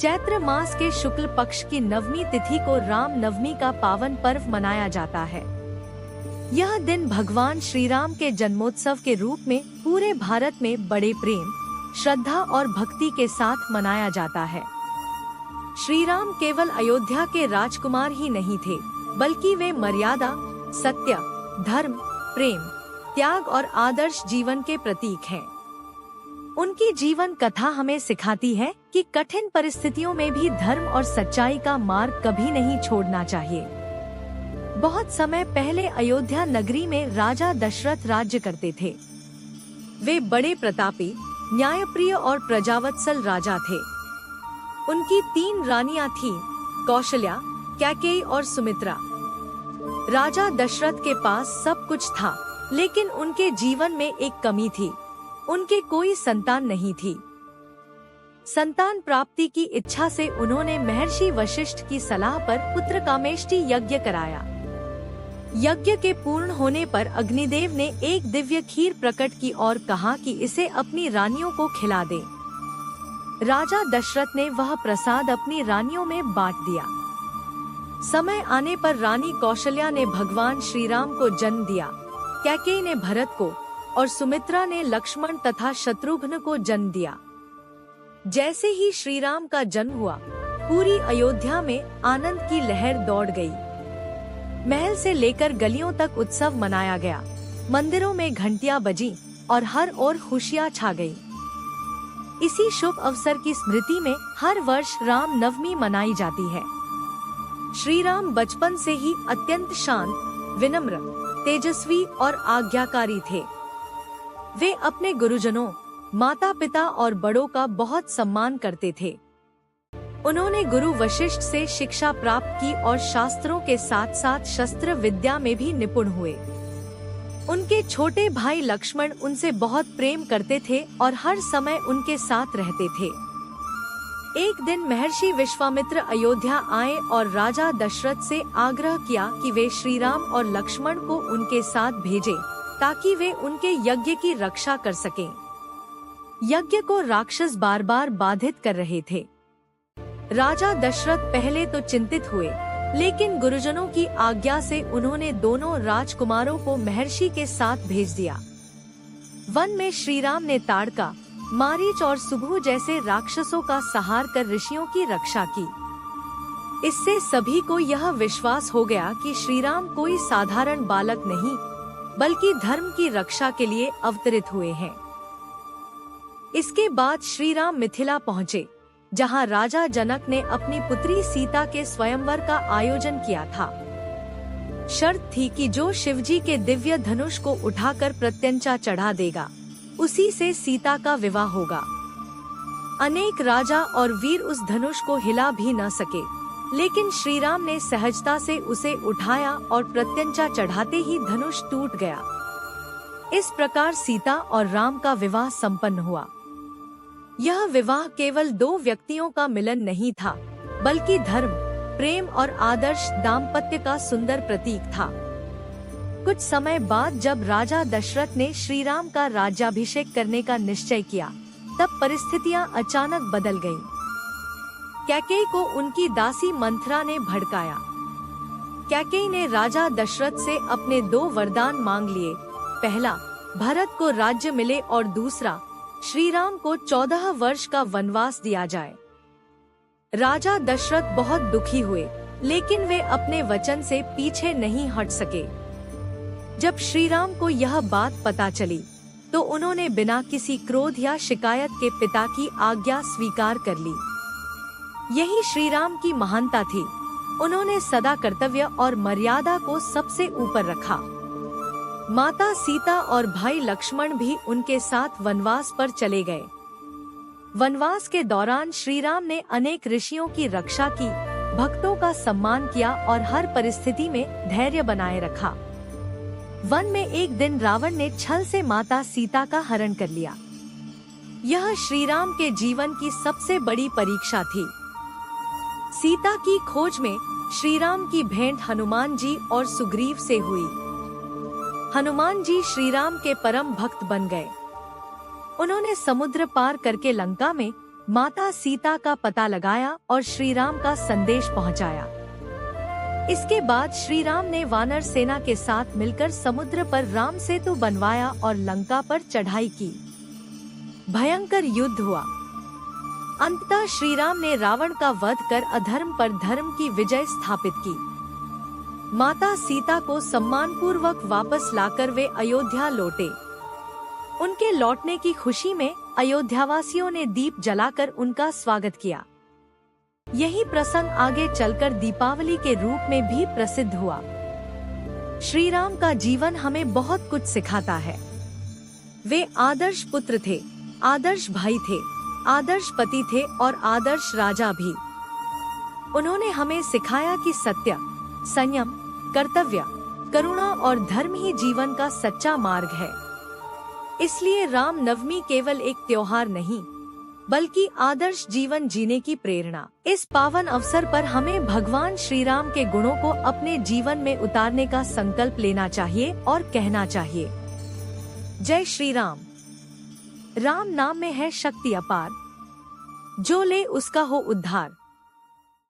चैत्र मास के शुक्ल पक्ष की नवमी तिथि को राम नवमी का पावन पर्व मनाया जाता है। यह दिन भगवान श्री राम के जन्मोत्सव के रूप में पूरे भारत में बड़े प्रेम, श्रद्धा और भक्ति के साथ मनाया जाता है। श्री राम केवल अयोध्या के राजकुमार ही नहीं थे, बल्कि वे मर्यादा, सत्य, धर्म, प्रेम, त्याग और आदर्श जीवन के प्रतीक हैं। उनकी जीवन कथा हमें सिखाती है कि कठिन परिस्थितियों में भी धर्म और सच्चाई का मार्ग कभी नहीं छोड़ना चाहिए। बहुत समय पहले अयोध्या नगरी में राजा दशरथ राज्य करते थे। वे बड़े प्रतापी, न्यायप्रिय और प्रजावत्सल राजा थे। उनकी 3 रानियां थीं, कौशल्या, कैकेयी और सुमित्रा। राजा दशरथ के पास सब कुछ था, लेकिन उनके जीवन में एक कमी थी। उनके कोई संतान नहीं थी। संतान प्राप्ति की इच्छा से उन्होंने महर्षि वशिष्ठ की सलाह पर पुत्र कामेष्टि यज्ञ कराया। यज्ञ के पूर्ण होने पर अग्निदेव ने एक दिव्य खीर प्रकट की और कहा कि इसे अपनी रानियों को खिला दे। राजा दशरथ ने वह प्रसाद अपनी रानियों में बांट दिया। समय आने पर रानी कौशल्या ने भगवान श्री राम को जन्म दिया, कैकेयी ने भरत को और सुमित्रा ने लक्ष्मण तथा शत्रुघ्न को जन्म दिया। जैसे ही श्री राम का जन्म हुआ, पूरी अयोध्या में आनंद की लहर दौड़ गई। महल से लेकर गलियों तक उत्सव मनाया गया। मंदिरों में घंटियां बजी और हर ओर खुशियां छा गई। इसी शुभ अवसर की स्मृति में हर वर्ष राम नवमी मनाई जाती है। श्री राम बचपन से ही अत्यंत शांत, विनम्र, तेजस्वी और आज्ञाकारी थे। वे अपने गुरुजनों, माता पिता और बड़ों का बहुत सम्मान करते थे। उन्होंने गुरु वशिष्ठ से शिक्षा प्राप्त की और शास्त्रों के साथ साथ शस्त्र विद्या में भी निपुण हुए। उनके छोटे भाई लक्ष्मण उनसे बहुत प्रेम करते थे और हर समय उनके साथ रहते थे। एक दिन महर्षि विश्वामित्र अयोध्या आए और राजा दशरथ से आग्रह किया कि वे श्री राम और लक्ष्मण को उनके साथ भेजें, ताकि वे उनके यज्ञ की रक्षा कर सकें। यज्ञ को राक्षस बार बार बाधित कर रहे थे। राजा दशरथ पहले तो चिंतित हुए, लेकिन गुरुजनों की आज्ञा से उन्होंने दोनों राजकुमारों को महर्षि के साथ भेज दिया। वन में श्री राम ने ताड़का, मारीच और सुबहु जैसे राक्षसों का संहार कर ऋषियों की रक्षा की। इससे सभी को यह विश्वास हो गया कि श्री राम कोई साधारण बालक नहीं, बल्कि धर्म की रक्षा के लिए अवतरित हुए हैं। इसके बाद श्री राम मिथिला पहुँचे, जहाँ राजा जनक ने अपनी पुत्री सीता के स्वयंवर का आयोजन किया था। शर्त थी कि जो शिवजी के दिव्य धनुष को उठाकर प्रत्यंचा चढ़ा देगा, उसी से सीता का विवाह होगा। अनेक राजा और वीर उस धनुष को हिला भी न सके, लेकिन श्री राम ने सहजता से उसे उठाया और प्रत्यंचा चढ़ाते ही धनुष टूट गया। इस प्रकार सीता और राम का विवाह संपन्न हुआ। यह विवाह केवल 2 व्यक्तियों का मिलन नहीं था, बल्कि धर्म, प्रेम और आदर्श दाम्पत्य का सुंदर प्रतीक था। कुछ समय बाद जब राजा दशरथ ने श्री राम का राज्याभिषेक करने का निश्चय किया, तब परिस्थितियां अचानक बदल गईं। कैकेयी को उनकी दासी मंथरा ने भड़काया। कैकेयी ने राजा दशरथ से अपने 2 वरदान मांग लिए। पहला, भरत को राज्य मिले और दूसरा, श्री राम को 14 वर्ष का वनवास दिया जाए। राजा दशरथ बहुत दुखी हुए, लेकिन वे अपने वचन से पीछे नहीं हट सके। जब श्री राम को यह बात पता चली, तो उन्होंने बिना किसी क्रोध या शिकायत के पिता की आज्ञा स्वीकार कर ली। यही श्री राम की महानता थी। उन्होंने सदा कर्तव्य और मर्यादा को सबसे ऊपर रखा। माता सीता और भाई लक्ष्मण भी उनके साथ वनवास पर चले गए। वनवास के दौरान श्री राम ने अनेक ऋषियों की रक्षा की, भक्तों का सम्मान किया और हर परिस्थिति में धैर्य बनाए रखा। वन में एक दिन रावण ने छल से माता सीता का हरण कर लिया। यह श्री राम के जीवन की सबसे बड़ी परीक्षा थी। सीता की खोज में श्री राम की भेंट हनुमान जी और सुग्रीव से हुई। हनुमान जी श्री राम के परम भक्त बन गए। उन्होंने समुद्र पार करके लंका में माता सीता का पता लगाया और श्री राम का संदेश पहुंचाया। इसके बाद श्री राम ने वानर सेना के साथ मिलकर समुद्र पर राम सेतु बनवाया और लंका पर चढ़ाई की। भयंकर युद्ध हुआ। अंततः श्री राम ने रावण का वध कर अधर्म पर धर्म की विजय स्थापित की। माता सीता को सम्मानपूर्वक वापस लाकर वे अयोध्या लौटे। उनके लौटने की खुशी में अयोध्यावासियों ने दीप जलाकर उनका स्वागत किया। यही प्रसंग आगे चलकर दीपावली के रूप में भी प्रसिद्ध हुआ। श्री राम का जीवन हमें बहुत कुछ सिखाता है। वे आदर्श पुत्र थे, आदर्श भाई थे, आदर्श पति थे और आदर्श राजा भी। उन्होंने हमें सिखाया कि सत्य, संयम, कर्तव्य, करुणा और धर्म ही जीवन का सच्चा मार्ग है। इसलिए राम नवमी केवल एक त्योहार नहीं, बल्कि आदर्श जीवन जीने की प्रेरणा। इस पावन अवसर पर हमें भगवान श्री राम के गुणों को अपने जीवन में उतारने का संकल्प लेना चाहिए और कहना चाहिए, जय श्री राम। राम नाम में है शक्ति अपार, जो ले उसका हो उद्धार।